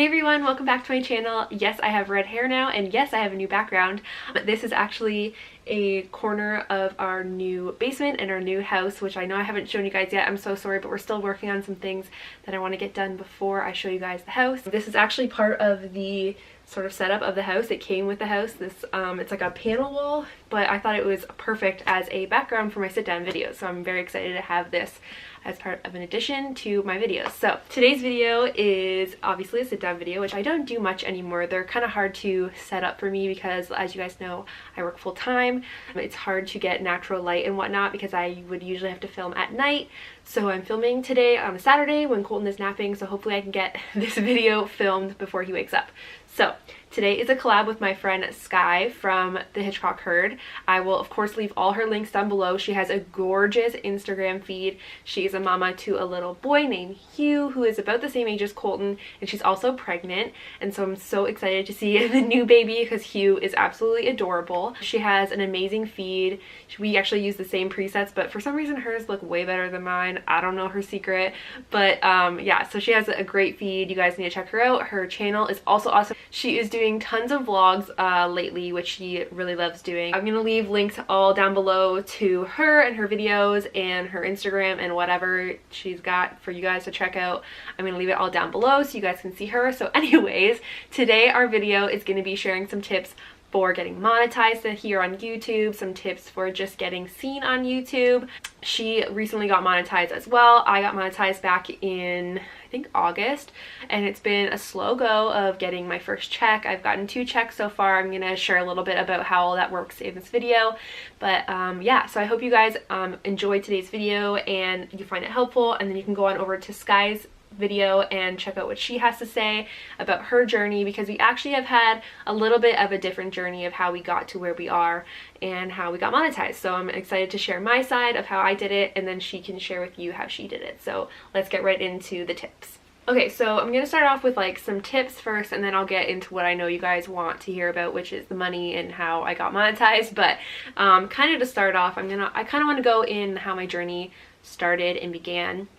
Hey everyone, welcome back to my channel. Yes, I have red hair now, and yes, I have a new background. But this is actually a corner of our new basement and our new house, which I know I haven't shown you guys yet. I'm so sorry, but we're still working on some things that I want to get done before I show you guys the house. This is actually part of the sort of setup of the house. It came with the house. This it's like a panel wall, but I thought it was perfect as a background for my sit-down videos, so I'm very excited to have this as part of an addition to my videos. So today's video is obviously a sit-down video, which I don't do much anymore. They're kind of hard to set up for me because, as you guys know, I work full-time. It's hard to get natural light and whatnot because I would usually have to film at night. So I'm filming today on a Saturday when Colton is napping, so hopefully I can get this video filmed before he wakes up. So today is a collab with my friend Skye from the Hitchcock Herd. I will of course leave all her links down below. She has a gorgeous Instagram feed. She's a mama to a little boy named Hugh, who is about the same age as Colton, and she's also pregnant, and so I'm so excited to see the new baby because Hugh is absolutely adorable. She has an amazing feed. We actually use the same presets, but for some reason hers look way better than mine. I don't know her secret, but yeah, so she has a great feed. You guys need to check her out. Her channel is also awesome. She is doing tons of vlogs lately, which she really loves doing. I'm gonna leave links all down below to her and her videos and her Instagram and whatever she's got for you guys to check out. I'm gonna leave it all down below so you guys can see her. So anyways, today our video is gonna be sharing some tips for getting monetized here on YouTube, some tips for just getting seen on YouTube. She recently got monetized as well. I got monetized back in, I think, August, and it's been a slow go of getting my first check. I've gotten 2 checks so far. I'm gonna share a little bit about how all that works in this video, but yeah, so I hope you guys enjoyed today's video and you find it helpful, and then you can go on over to Skye's video and check out what she has to say about her journey, because we actually have had a little bit of a different journey of how we got to where we are and how we got monetized. So I'm excited to share my side of how I did it, and then she can share with you how she did it. So let's get right into the tips. Okay, so I'm gonna start off with like some tips first, and then I'll get into what I know you guys want to hear about, which is the money and how I got monetized. But kind of to start off, I kind of want to go in how my journey started and began.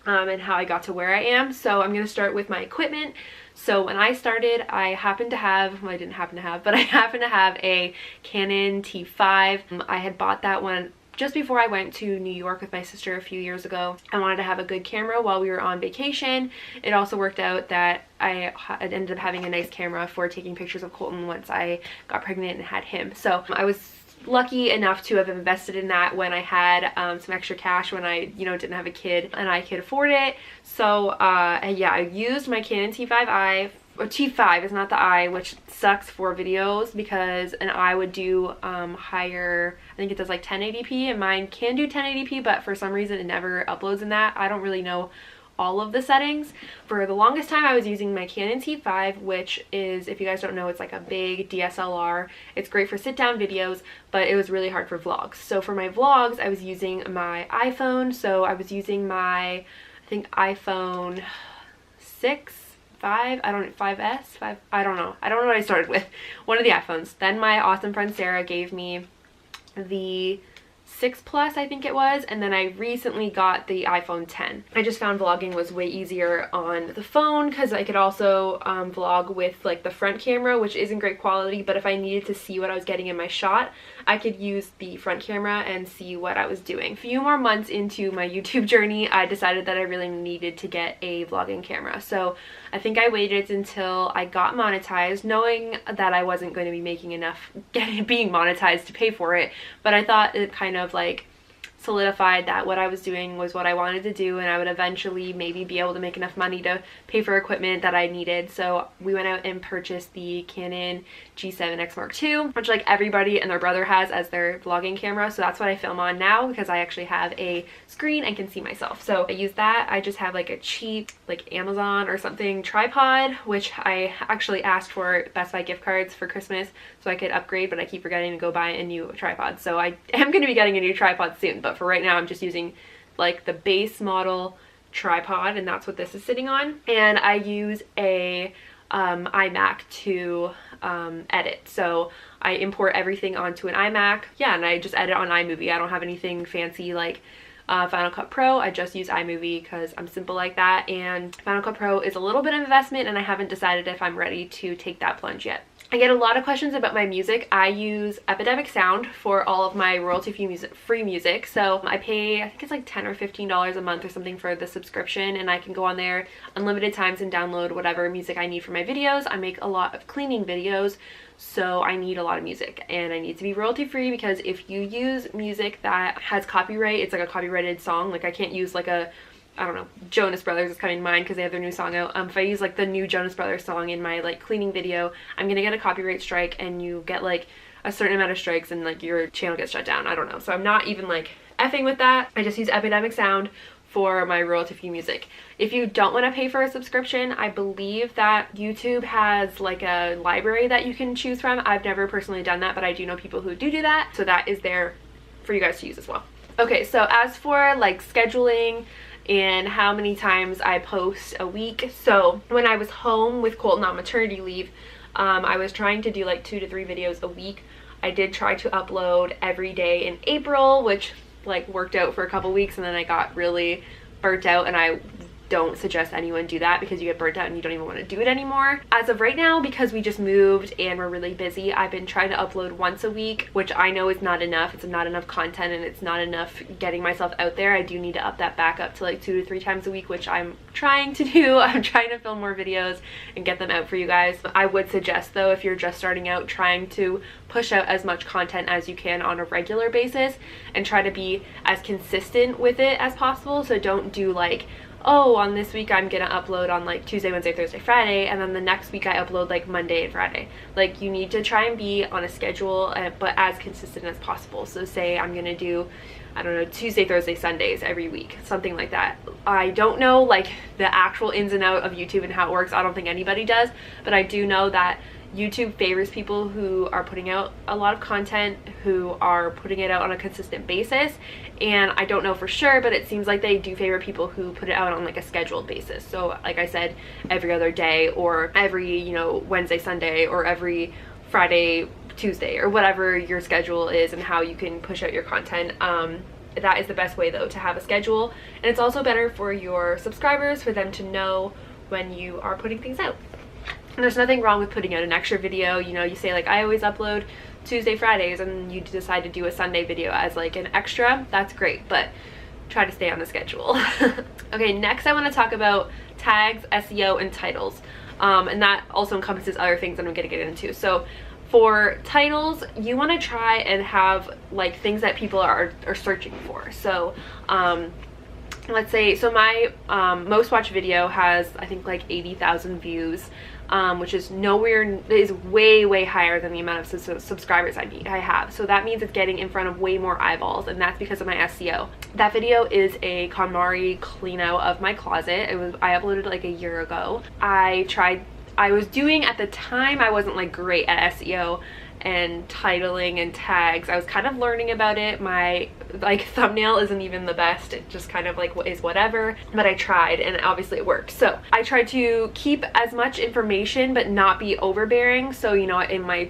And how I got to where I am. So I'm going to start with my equipment. So when I started, I happened to have, well, I didn't happen to have, but I happened to have a Canon T5. I had bought that one just before I went to New York with my sister a few years ago. I wanted to have a good camera while we were on vacation. It also worked out that I ended up having a nice camera for taking pictures of Colton once I got pregnant and had him. So I was lucky enough to have invested in that when I had some extra cash, when I didn't have a kid and I could afford it. So yeah, I used my Canon T5i, or T5 is not the I, which sucks for videos because an I would do higher, I think it does like 1080p, and mine can do 1080p, but for some reason it never uploads in that. I don't really know all of the settings. For the longest time I was using my Canon T5, which is, if you guys don't know, it's like a big DSLR. It's great for sit-down videos, but it was really hard for vlogs. So for my vlogs I was using my iPhone. So I was using my, I think, iPhone 6, 5, I don't know, 5S, 5, I don't know what I started with. One of the iPhones. Then my awesome friend Sarah gave me the 6 Plus, I think it was, and then I recently got the iPhone 10. I just found vlogging was way easier on the phone because I could also vlog with like the front camera, which isn't great quality, but if I needed to see what I was getting in my shot, I could use the front camera and see what I was doing. A few more months into my YouTube journey, I decided that I really needed to get a vlogging camera. So I think I waited until I got monetized, knowing that I wasn't going to be making enough being monetized to pay for it, but I thought it kind of like solidified that what I was doing was what I wanted to do, and I would eventually maybe be able to make enough money to pay for equipment that I needed. So we went out and purchased the Canon G7X Mark II, which like everybody and their brother has as their vlogging camera. So that's what I film on now because I actually have a screen and can see myself. So I use that. I just have like a cheap like Amazon or something tripod, which I actually asked for Best Buy gift cards for Christmas so I could upgrade, but I keep forgetting to go buy a new tripod. So I am going to be getting a new tripod soon, but for right now I'm just using like the base model tripod, and that's what this is sitting on. And I use a iMac to edit. So I import everything onto an iMac, yeah, and I just edit on iMovie. I don't have anything fancy like Final Cut Pro. I just use iMovie because I'm simple like that, and Final Cut Pro is a little bit of investment and I haven't decided if I'm ready to take that plunge yet. I get a lot of questions about my music. I use Epidemic Sound for all of my royalty-free music. So I pay, I think it's like $10 or $15 a month or something for the subscription, and I can go on there unlimited times and download whatever music I need for my videos. I make a lot of cleaning videos, so I need a lot of music, and I need to be royalty-free, because if you use music that has copyright, it's like a copyrighted song. Like I can't use like a, I don't know, Jonas Brothers is coming to mind because they have their new song out. If I use like the new Jonas Brothers song in my like cleaning video, I'm gonna get a copyright strike, and you get like a certain amount of strikes and like your channel gets shut down. I don't know. So I'm not even like effing with that. I just use Epidemic Sound for my royalty-free music. If you don't want to pay for a subscription, I believe that YouTube has like a library that you can choose from. I've never personally done that, but I do know people who do that. So that is there for you guys to use as well. Okay, so as for like scheduling and how many times I post a week. So when I was home with Colton on maternity leave, I was trying to do like 2 to 3 videos a week. I did try to upload every day in April, which like worked out for a couple weeks, and then I got really burnt out, and I don't suggest anyone do that because you get burnt out and you don't even want to do it anymore. As of right now, because we just moved and we're really busy, I've been trying to upload once a week, which I know is not enough. It's not enough content, and it's not enough getting myself out there. I do need to up that back up to like 2 to 3 times a week, which I'm trying to do. I'm trying to film more videos and get them out for you guys. I would suggest though, if you're just starting out, trying to push out as much content as you can on a regular basis and try to be as consistent with it as possible. So don't do like, oh, on this week I'm gonna upload on like Tuesday, Wednesday, Thursday, Friday, and then the next week I upload like Monday and Friday. Like you need to try and be on a schedule, but as consistent as possible. So say I'm gonna do, I don't know, Tuesday, Thursday, Sundays every week, something like that. I don't know like the actual ins and out of YouTube and how it works. I don't think anybody does, but I do know that YouTube favors people who are putting out a lot of content, who are putting it out on a consistent basis. And I don't know for sure, but it seems like they do favor people who put it out on like a scheduled basis. So like I said, every other day, or every, you know, Wednesday, Sunday, or every Friday, Tuesday, or whatever your schedule is and how you can push out your content. That is the best way though, to have a schedule. And it's also better for your subscribers, for them to know when you are putting things out. And there's nothing wrong with putting out an extra video. You know, you say like, I always upload Tuesday, Fridays, and you decide to do a Sunday video as like an extra. That's great, but try to stay on the schedule. Okay, next I want to talk about tags, SEO, and titles. And that also encompasses other things that I'm going to get into. So for titles, you want to try and have like things that people are searching for. So let's say, so my most watched video has, I think, like 80,000 views, which is way higher than the amount of subscribers I have. So that means it's getting in front of way more eyeballs, and that's because of my SEO. That video is a KonMari clean out of my closet. I uploaded it like a year ago. I was doing, at the time, I wasn't like great at SEO and titling and tags. I was kind of learning about it. My like thumbnail isn't even the best. It just kind of like is whatever, but I tried and obviously it worked. So I tried to keep as much information but not be overbearing. So, you know, in my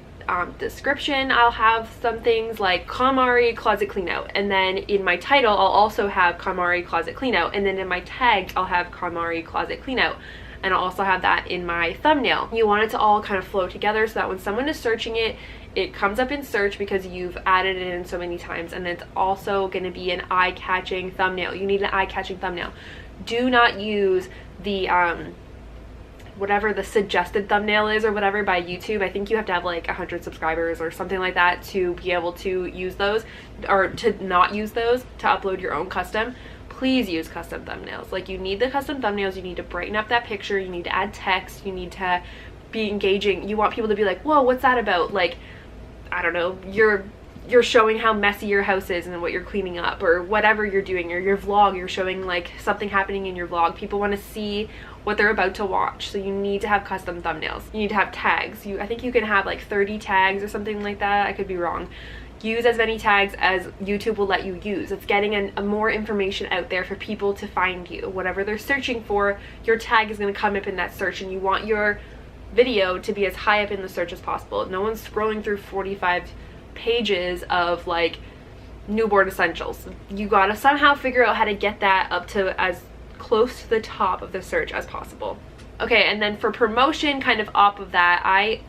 description I'll have some things like KonMari closet clean out, and then in my title I'll also have KonMari closet clean out, and then in my tags I'll have KonMari closet clean out. And I'll also have that in my thumbnail. You want it to all kind of flow together so that when someone is searching it, it comes up in search because you've added it in so many times, and it's also going to be an eye-catching thumbnail. You need an eye-catching thumbnail. Do not use the whatever the suggested thumbnail is or whatever by YouTube. I think you have to have like 100 subscribers or something like that to be able to use those, or to not use those, to upload your own custom. Please use custom thumbnails. Like, you need the custom thumbnails. You need to brighten up that picture. You need to add text. You need to be engaging. You want people to be like, whoa, what's that about? Like, I don't know, you're showing how messy your house is and what you're cleaning up, or whatever you're doing, or your vlog, you're showing like something happening in your vlog. People want to see what they're about to watch. So you need to have custom thumbnails. You need to have tags. I think you can have like 30 tags or something like that. I could be wrong. Use as many tags as YouTube will let you use. It's getting a more information out there for people to find you. Whatever they're searching for, your tag is going to come up in that search, and you want your video to be as high up in the search as possible. No one's scrolling through 45 pages of like newborn essentials. You gotta somehow figure out how to get that up to as close to the top of the search as possible. Okay, and then for promotion, kind of off of that, I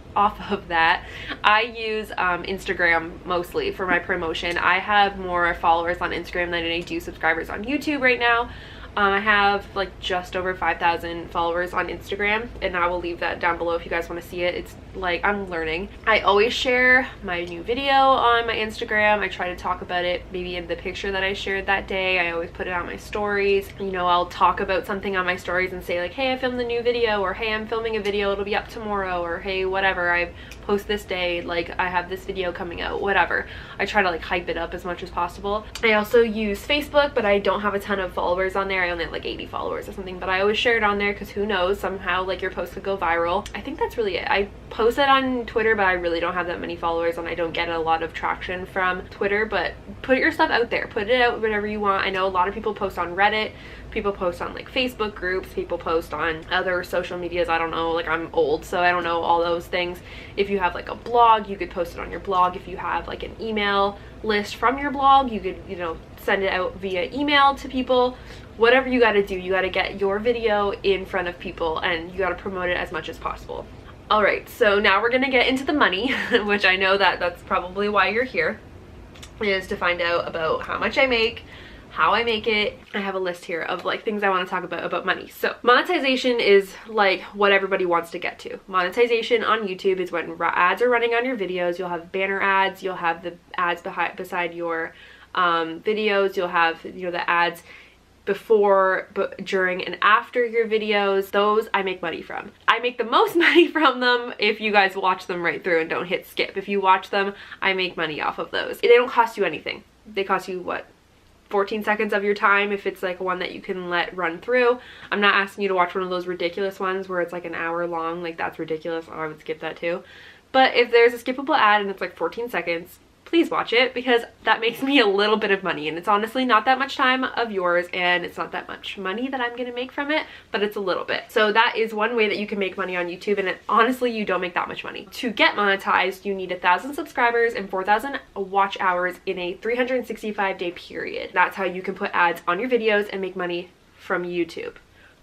use Instagram mostly for my promotion. I have more followers on Instagram than I do subscribers on YouTube right now. I have like just over 5,000 followers on Instagram, and I will leave that down below if you guys want to see it. It's like, I'm learning. I always share my new video on my Instagram. I try to talk about it maybe in the picture that I shared that day. I always put it on my stories. You know, I'll talk about something on my stories and say like, hey, I filmed the new video, or hey, I'm filming a video, it'll be up tomorrow, or hey, whatever, I post this day, like I have this video coming out, whatever. I try to like hype it up as much as possible. I also use Facebook, but I don't have a ton of followers on there. I only have like 80 followers or something, but I always share it on there because who knows, somehow like your post could go viral. I think that's really it. I post it on Twitter, but I really don't have that many followers and I don't get a lot of traction from Twitter. But put your stuff out there, put it out whatever you want. I know a lot of people post on Reddit, people post on like Facebook groups, people post on other social medias. I don't know, like I'm old, so I don't know all those things. If you have like a blog, you could post it on your blog. If you have like an email list from your blog, you could, you know, send it out via email to people. Whatever you got to do, you got to get your video in front of people and you got to promote it as much as possible. All right, so now we're gonna get into the money, which I know that's probably why you're here, is to find out about how much I make, how I make it. I have a list here of like things I want to talk about money. So monetization is like what everybody wants to get to. Monetization on YouTube is when ads are running on your videos. You'll have banner ads, you'll have the ads beside your videos, you'll have, you know, the ads before, during, and after your videos. Those I make money from. I make the most money from them if you guys watch them right through and don't hit skip. If you watch them, I make money off of those. They don't cost you anything. They cost you what, 14 seconds of your time if it's like one that you can let run through. I'm not asking you to watch one of those ridiculous ones where it's like an hour long. Like that's ridiculous. I would skip that too. But if there's a skippable ad and it's like 14 seconds, please watch it, because that makes me a little bit of money, and it's honestly not that much time of yours and it's not that much money that I'm gonna make from it, but it's a little bit. So that is one way that you can make money on YouTube, and honestly you don't make that much money. To get monetized, you need 1,000 subscribers and 4,000 watch hours in a 365-day period. That's how you can put ads on your videos and make money from YouTube.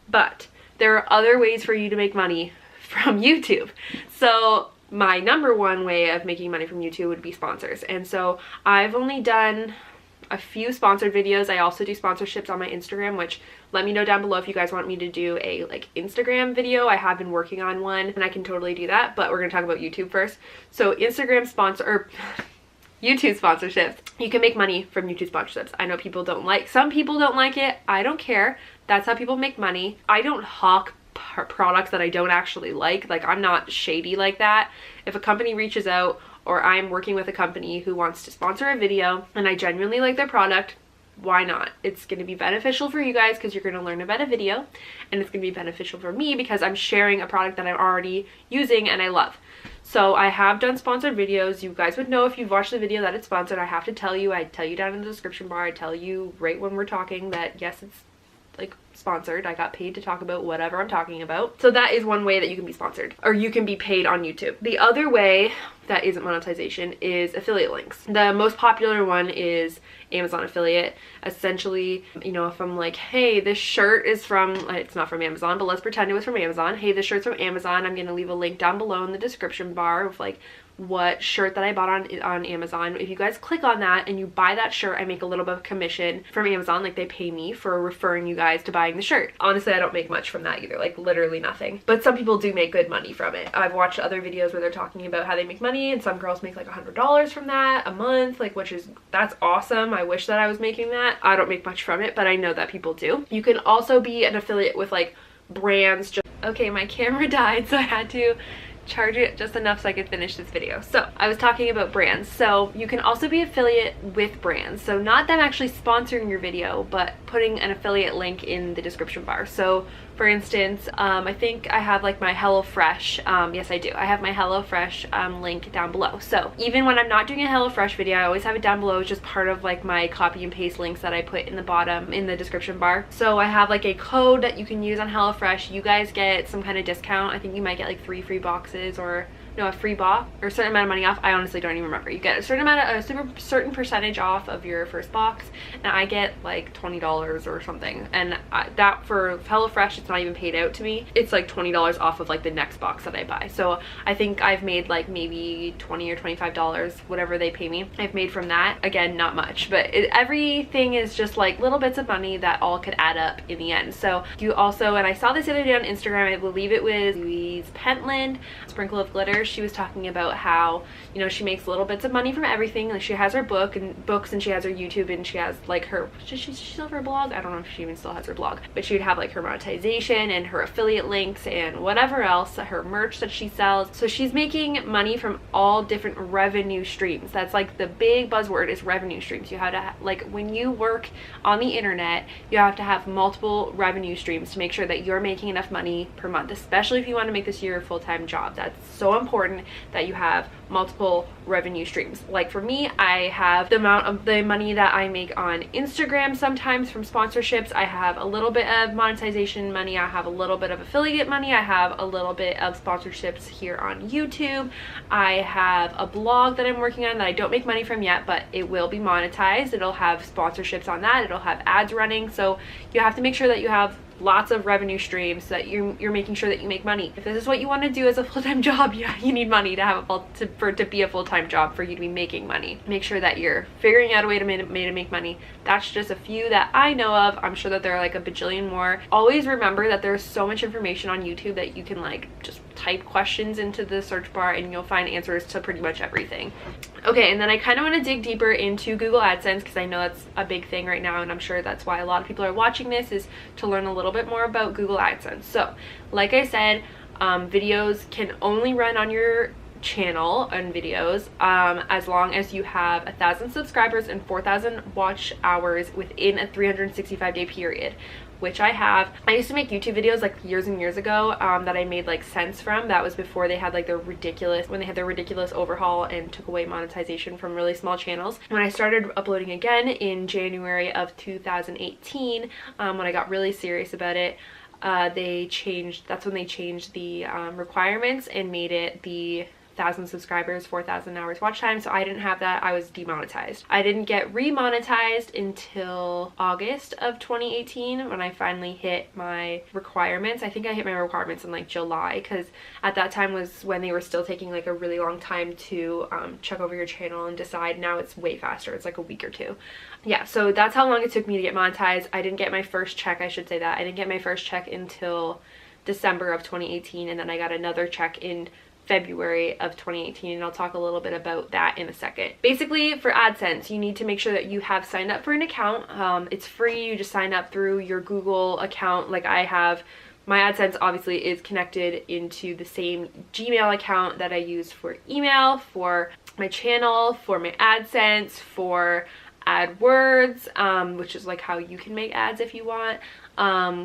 But there are other ways for you to make money from YouTube. So my number one way of making money from YouTube would be sponsors. And so I've only done a few sponsored videos. I also do sponsorships on my Instagram, which let me know down below if you guys want me to do a like Instagram video. I have been working on one and I can totally do that, but we're gonna talk about YouTube first. So Instagram YouTube sponsorships. You can make money from YouTube sponsorships. I know some people don't like it. I don't care. That's how people make money. I don't hawk products that I don't actually like. Like I'm not shady like that. If a company reaches out or I'm working with a company who wants to sponsor a video and I genuinely like their product, why not? It's going to be beneficial for you guys because you're going to learn about a video, and it's going to be beneficial for me because I'm sharing a product that I'm already using and I love. So I have done sponsored videos. You guys would know if you've watched the video that it's sponsored. I have to tell you, I tell you down in the description bar, I tell you right when we're talking that yes, it's like sponsored. I got paid to talk about whatever I'm talking about. So that is one way that you can be sponsored, or you can be paid on YouTube. The other way that isn't monetization is affiliate links. The most popular one is Amazon affiliate. Essentially, you know, if I'm like, hey, this shirt is from, it's not from Amazon, but let's pretend it was from Amazon. Hey, this shirt's from Amazon. I'm gonna leave a link down below in the description bar of like what shirt that I bought on Amazon. If you guys click on that and you buy that shirt, I make a little bit of commission from Amazon. Like they pay me for referring you guys to buying the shirt. Honestly, I don't make much from that either, like literally nothing. But some people do make good money from it. I've watched other videos where they're talking about how they make money, and some girls make like $100 from that a month, like, that's awesome. I wish that I was making that. I don't make much from it, but I know that people do. You can also be an affiliate with like brands. Okay, my camera died, so I had to charge it just enough so I could finish this video. So I was talking about brands. So you can also be affiliate with brands. So not them actually sponsoring your video, but putting an affiliate link in the description bar. So for instance, I think I have like my HelloFresh. Yes, I do. I have my HelloFresh link down below. So even when I'm not doing a HelloFresh video, I always have it down below. It's just part of like my copy and paste links that I put in the bottom in the description bar. So I have like a code that you can use on HelloFresh. You guys get some kind of discount. I think you might get like 3 free boxes or no, a free box or a certain amount of money off. I honestly don't even remember. You get a certain amount of, a certain percentage off of your first box, and I get like $20 or something. And that for HelloFresh, it's not even paid out to me. It's like $20 off of like the next box that I buy. So I think I've made like maybe $20 or $25, whatever they pay me. I've made from that. Again, not much, but everything is just like little bits of money that all could add up in the end. So you also, and I saw this the other day on Instagram, I believe it was Louise Pentland, Sprinkle of Glitter. She was talking about how, you know, she makes little bits of money from everything. Like she has her books and she has her YouTube, and she has like her, does she still have her blog? I don't know if she even still has her blog, but she would have like her monetization and her affiliate links and whatever else, her merch that she sells. So she's making money from all different revenue streams. That's like the big buzzword is revenue streams. You have to like, when you work on the internet, you have to have multiple revenue streams to make sure that you're making enough money per month, especially if you want to make this your full-time job. That's so important that you have multiple revenue streams. Like for me, I have the amount of the money that I make on Instagram sometimes from sponsorships. I have a little bit of monetization money. I have a little bit of affiliate money. I have a little bit of sponsorships here on YouTube. I have a blog that I'm working on that I don't make money from yet, but it will be monetized. It'll have sponsorships on that. It'll have ads running. So you have to make sure that you have lots of revenue streams so that you're making sure that you make money. If this is what you want to do as a full-time job, you need money to have for it to be a full-time job, for you to be making money. Make sure that you're figuring out a way to make money. That's just a few that I know of. I'm sure that there are like a bajillion more. Always remember that there's so much information on YouTube that you can like just type questions into the search bar and you'll find answers to pretty much everything. Okay, and then I kind of want to dig deeper into Google AdSense because I know that's a big thing right now, and I'm sure that's why a lot of people are watching this, is to learn a little bit more about Google AdSense. So like I said, videos can only run on your channel and videos as long as you have 1,000 subscribers and 4,000 watch hours within a 365-day period, which I have. I used to make YouTube videos like years and years ago that I made like cents from. That was before they had like their ridiculous overhaul and took away monetization from really small channels. When I started uploading again in January of 2018, when I got really serious about it, that's when they changed the requirements and made it the 1,000 subscribers, 4,000 hours watch time. So I didn't have that. I was demonetized. I didn't get remonetized until August of 2018 when I finally hit my requirements. I think I hit my requirements in like July, because at that time was when they were still taking like a really long time to check over your channel and decide. Now it's way faster. It's like a week or two. Yeah, so that's how long it took me to get monetized. I didn't get my first check, I should say that. I didn't get my first check until December of 2018, and then I got another check in February of 2018, and I'll talk a little bit about that in a second. Basically, for AdSense, you need to make sure that you have signed up for an account. It's free. You just sign up through your Google account. Like I have, my AdSense obviously is connected into the same Gmail account that I use for email, for my channel, for my AdSense, for AdWords, which is like how you can make ads if you want.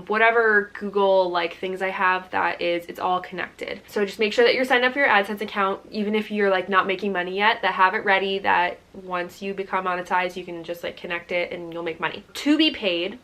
Whatever Google like things I have, it's all connected. So just make sure that you're signed up for your AdSense account, even if you're like not making money yet, that have it ready, that once you become monetized, you can just like connect it and you'll make money. To be paid,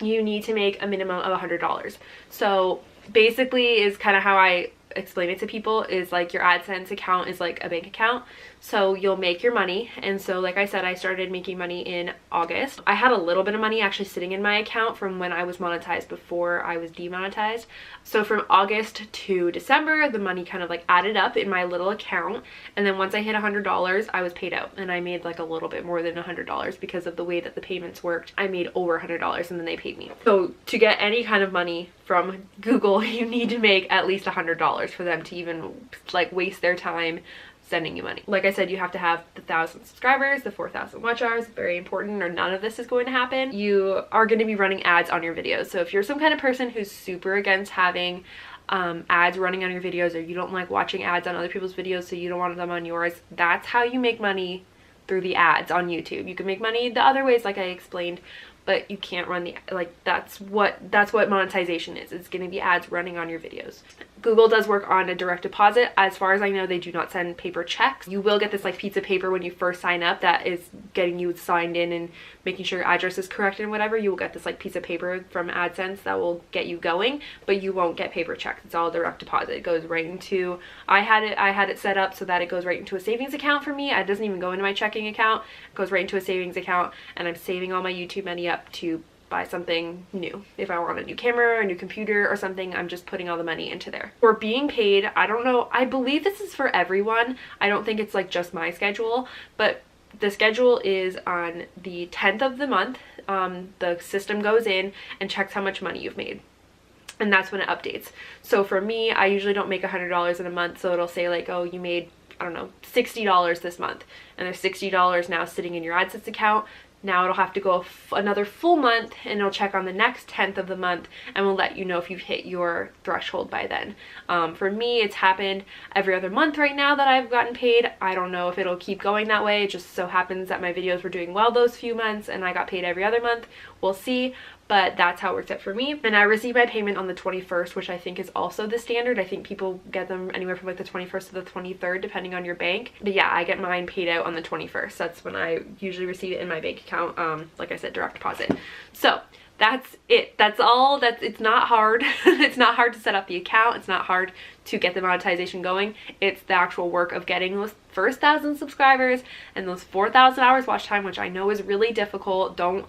you need to make a minimum of $100. So basically is kind of how I explain it to people, is like your AdSense account is like a bank account. So you'll make your money, and so like I said, I started making money in August. I had a little bit of money actually sitting in my account from when I was monetized before I was demonetized. So from August to December, the money kind of like added up in my little account, and then once I hit $100, I was paid out, and I made like a little bit more than $100 because of the way that the payments worked. I made over $100 and then they paid me. So to get any kind of money from Google, you need to make at least $100 for them to even like waste their time sending you money. Like I said, you have to have the 1,000 subscribers, the 4,000 watch hours, very important, or none of this is going to happen. You are going to be running ads on your videos. So if you're some kind of person who's super against having ads running on your videos, or you don't like watching ads on other people's videos so you don't want them on yours, that's how you make money, through the ads on YouTube. You can make money the other ways like I explained, but you can't run the, like, that's what monetization is. It's going to be ads running on your videos. Google does work on a direct deposit. As far as I know, they do not send paper checks. You will get this like piece of paper when you first sign up that is getting you signed in and making sure your address is correct and whatever. You will get this like piece of paper from AdSense that will get you going, but you won't get paper checks. It's all direct deposit. It goes right into, I had it set up so that it goes right into a savings account for me. It doesn't even go into my checking account. It goes right into a savings account, and I'm saving all my YouTube money up to buy something new. If I want a new camera, a new computer or something, I'm just putting all the money into there. For being paid, I don't know, I believe this is for everyone. I don't think it's like just my schedule, but the schedule is on the 10th of the month. The system goes in and checks how much money you've made, and that's when it updates. So for me, I usually don't make $100 in a month, so it'll say like, oh, you made, I don't know, $60 this month, and there's $60 now sitting in your AdSense account. Now it'll have to go another full month, and it'll check on the next 10th of the month and will let you know if you've hit your threshold by then. For me, it's happened every other month right now that I've gotten paid. I don't know if it'll keep going that way. It just so happens that my videos were doing well those few months and I got paid every other month. We'll see. But that's how it works out for me. And I receive my payment on the 21st, which I think is also the standard. I think people get them anywhere from like the 21st to the 23rd, depending on your bank. But yeah, I get mine paid out on the 21st. That's when I usually receive it in my bank account. Like I said, direct deposit. So that's it. That's all. It's not hard. It's not hard to set up the account. It's not hard to get the monetization going. It's the actual work of getting those first 1,000 subscribers and those 4,000 hours watch time, which I know is really difficult. Don't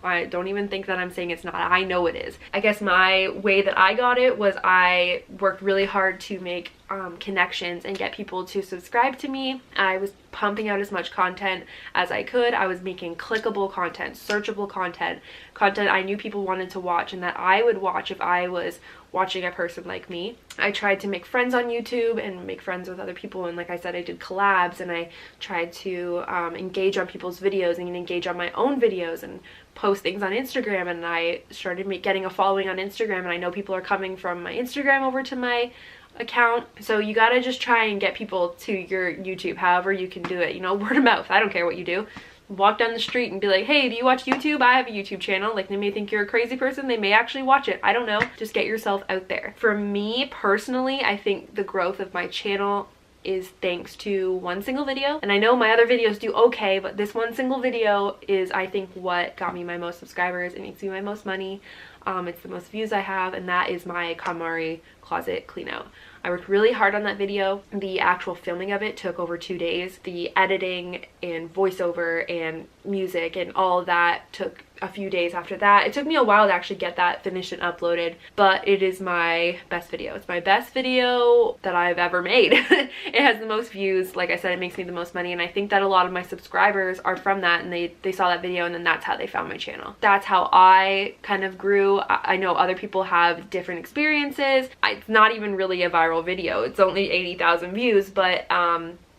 even think that I'm saying it's not. I know it is. I guess my way that I got it was I worked really hard to make connections and get people to subscribe to me. I was pumping out as much content as I could. I was making clickable content, searchable content I knew people wanted to watch and that I would watch if I was watching a person like me. I tried to make friends on YouTube and make friends with other people, and like I said, I did collabs, and I tried to engage on people's videos and engage on my own videos and post things on Instagram, and I started getting a following on Instagram, and I know people are coming from my Instagram over to my account. So you gotta just try and get people to your YouTube however you can do it, you know, word of mouth. I don't care what you do. Walk down the street and be like, hey, do you watch YouTube? I have a YouTube channel. Like, they may think you're a crazy person. They may actually watch it. I don't know. Just get yourself out there. For me personally, I think the growth of my channel is thanks to one single video. And I know my other videos do okay, but this one single video is, I think, what got me my most subscribers. It makes me my most money. It's the most views I have, and that is my KonMari closet clean out. I worked really hard on that video. The actual filming of it took over 2 days. The editing and voiceover and music and all of that took a few days after that. It took me a while to actually get that finished and uploaded, but it is my best video. It's my best video that I've ever made. It has the most views. Like I said, it makes me the most money, and I think that a lot of my subscribers are from that, and they saw that video, and then that's how they found my channel. That's how I kind of grew. I know other people have different experiences. It's not even really a viral video. It's only 80,000 views, but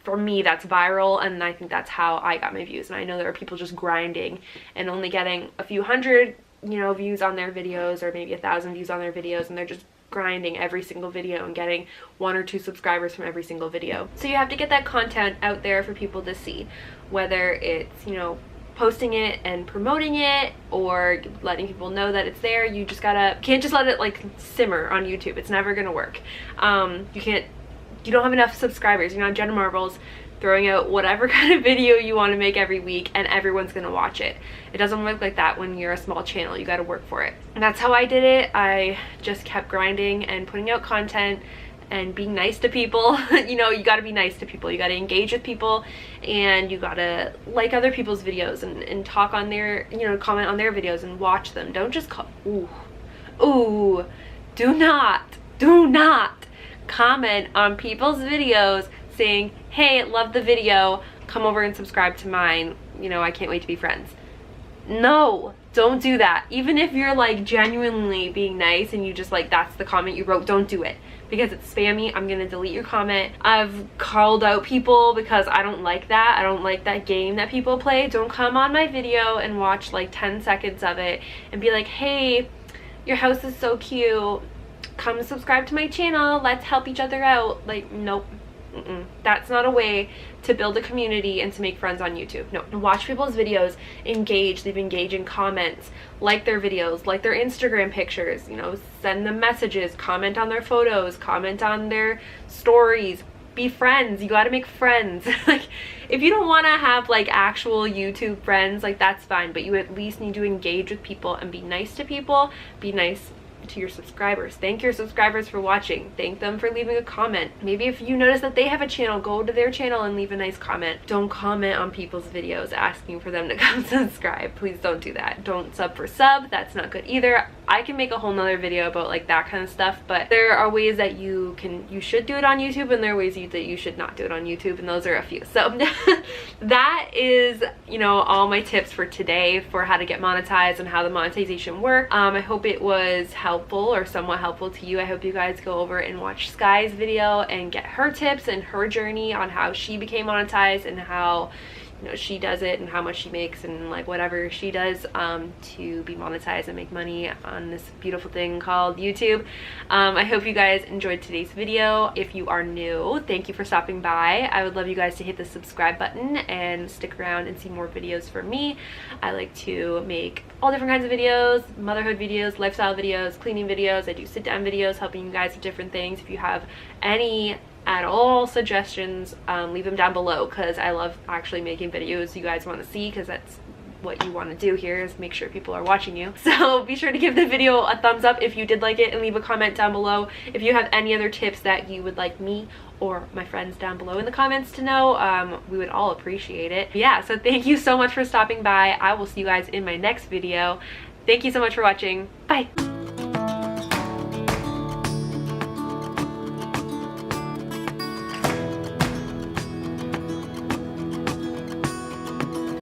for me, that's viral, and I think that's how I got my views. And I know there are people just grinding and only getting a few hundred, you know, views on their videos, or maybe 1,000 views on their videos, and they're just grinding every single video and getting 1 or 2 subscribers from every single video. So you have to get that content out there for people to see, whether it's, you know, posting it and promoting it or letting people know that it's there. You just can't just let it like simmer on YouTube. It's never gonna work. You don't have enough subscribers. You're not Jenna Marbles throwing out whatever kind of video you want to make every week and everyone's gonna watch it. It doesn't work like that when you're a small channel. You got to work for it. And that's how I did it. I just kept grinding and putting out content and being nice to people. You know, you got to be nice to people. You got to engage with people, and you got to like other people's videos and talk on their, you know, comment on their videos and watch them. Don't just do not comment on people's videos saying, hey, love the video, come over and subscribe to mine, you know, I can't wait to be friends. No, don't do that. Even if you're like genuinely being nice and you just like, that's the comment you wrote, don't do it, because it's spammy. I'm gonna delete your comment. I've called out people because I don't like that. I don't like that game that people play. Don't come on my video and watch like 10 seconds of it and be like, hey, your house is so cute, come subscribe to my channel, let's help each other out. Like, nope, That's not a way to build a community and to make friends on YouTube. No, watch people's videos, engage, leave engaging comments, like their videos, like their Instagram pictures, you know, send them messages, comment on their photos, comment on their stories, be friends. You gotta make friends. Like, if you don't want to have like actual YouTube friends, like that's fine, but you at least need to engage with people and be nice to people, be nice to your subscribers. Thank your subscribers for watching. Thank them for leaving a comment. Maybe if you notice that they have a channel, go to their channel and leave a nice comment. Don't comment on people's videos asking for them to come subscribe. Please don't do that. Don't sub for sub. That's not good either. I can make a whole nother video about like that kind of stuff, but there are ways that you should do it on YouTube, and there are ways that you should not do it on YouTube, and those are a few. So that is, you know, all my tips for today for how to get monetized and how the monetization works. I hope it was helpful or somewhat helpful to you. I hope you guys go over and watch Skye's video and get her tips and her journey on how she became monetized and how, you know, she does it and how much she makes and like whatever she does to be monetized and make money on this beautiful thing called YouTube. I hope you guys enjoyed today's video. If you are new, thank you for stopping by. I would love you guys to hit the subscribe button and stick around and see more videos from me. I like to make all different kinds of videos, motherhood videos, lifestyle videos, cleaning videos. I do sit down videos helping you guys with different things. If you have any at all suggestions, leave them down below, because I love actually making videos you guys want to see, because that's what you want to do here, is make sure people are watching you. So be sure to give the video a thumbs up if you did like it, and leave a comment down below if you have any other tips that you would like me or my friends down below in the comments to know. We would all appreciate it. Yeah, so thank you so much for stopping by. I will see you guys in my next video. Thank you so much for watching. Bye.